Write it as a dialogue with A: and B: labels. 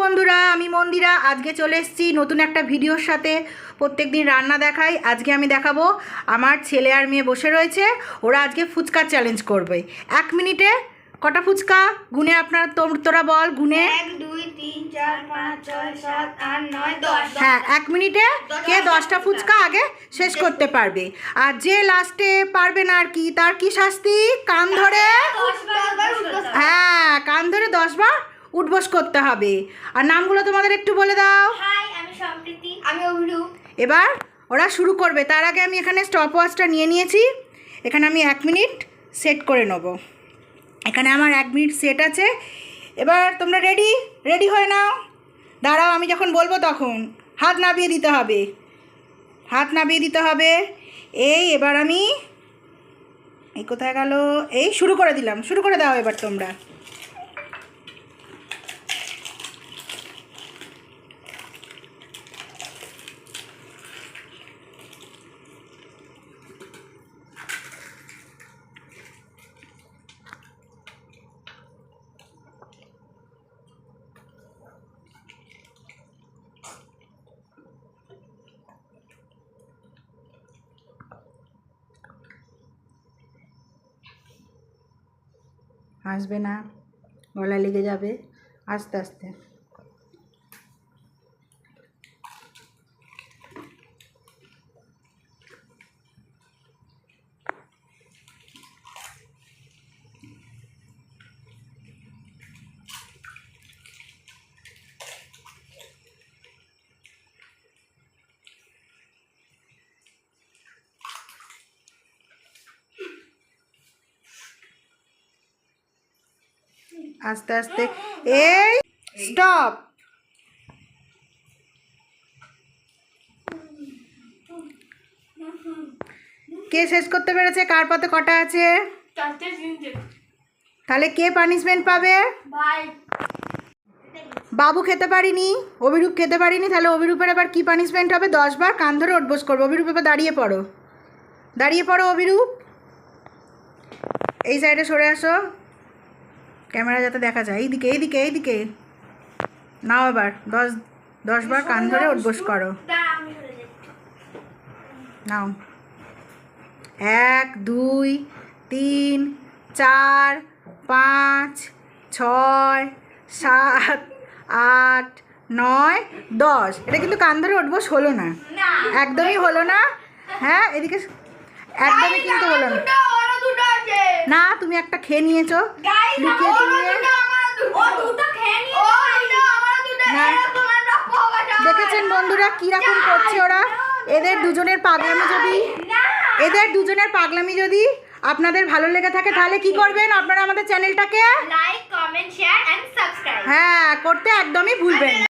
A: বন্ধুরা, আমি মন্দিরা। আজকে চলে এসেছি নতুন একটা ভিডিওর সাথে। প্রত্যেকদিন রান্না দেখাই, আজকে আমি দেখাবো। আমার ছেলে আর মেয়ে বসে রয়েছে, ওরা আজকে ফুচকা চ্যালেঞ্জ করবে। 1 মিনিটে কটা ফুচকা গুনে আপনার তোরা বল, গুনে।
B: 1 2 3 4 5 6 7 8 9 10।
A: হ্যাঁ, 1 মিনিটে কে 10টা ফুচকা আগে শেষ করতে পারবে। আর যে লাস্টে পারবে না আর কি, তার কি শাস্তি? কান ধরে, হ্যাঁ, কান ধরে 10 বার উঠবস করতে হবে। আর নামগুলো তোমাদের একটু বলে দাও।
B: হাই, আমি সম্প্রীতি। আমি অভিরূপ।
A: এবার ওরা শুরু করবে, তার আগে আমি এখানে স্টপ ওয়াচটা নিয়ে নিয়েছি। এখানে আমি 1 মিনিট সেট করে নেব। এখানে আমার 1 মিনিট সেট আছে। এবার তোমরা রেডি হয়ে নাও। দাঁড়াও, আমি যখন বলবো তখন হাত নামিয়ে দিতে হবে, হাত নামিয়ে দিতে হবে। এবার আমি এই কোথায় গেল, এই শুরু করে দিলাম। শুরু করে দাও এবার তোমরা। আসবে না, গলা লেগে যাবে। আস্তে আস্তে। আস্তে আস্তে। এই স্টপ। কে শেষ করতে পেরেছে? কার পাতে কটা আছে? তাহলে কে পানিশমেন্ট পাবে?
B: ভাই,
A: বাবু খেতে পারিনি, অভিরূপ খেতে পারিনি। তাহলে অভিরূপের এবার কি পানিশমেন্ট হবে? 10 বার কান ধরে উঠবস করবো। অভিরূপ এবার দাঁড়িয়ে পড়ো, দাঁড়িয়ে পড়ো অভিরূপ। এই সাইডে সরে আসো, ক্যামেরা যাতে দেখা যায়। এইদিকে এইদিকে এইদিকে নাও। এবার 10 বার কান ধরে উঠবস করো। নাও। 1 2 3 4 5 6 7 8 9 10। এটা কিন্তু কান ধরে উঠবস হলো না, একদমই হলো না। হ্যাঁ, এদিকে একদমই কিন্তু হলো না। না, তুমি একটা খেয়ে নিয়েছো, লুকিয়ে টুকিয়ে। দেখেছেন বন্ধুরা কিরকম করছে ওরা? এদের দুজনের পাগলামি যদি আপনাদের ভালো লেগে থাকে, তাহলে কি করবেন আপনারা? আমাদের চ্যানেলটাকে
B: like, comment, share and subscribe
A: হ্যাঁ করতে একদমই ভুলবেন না।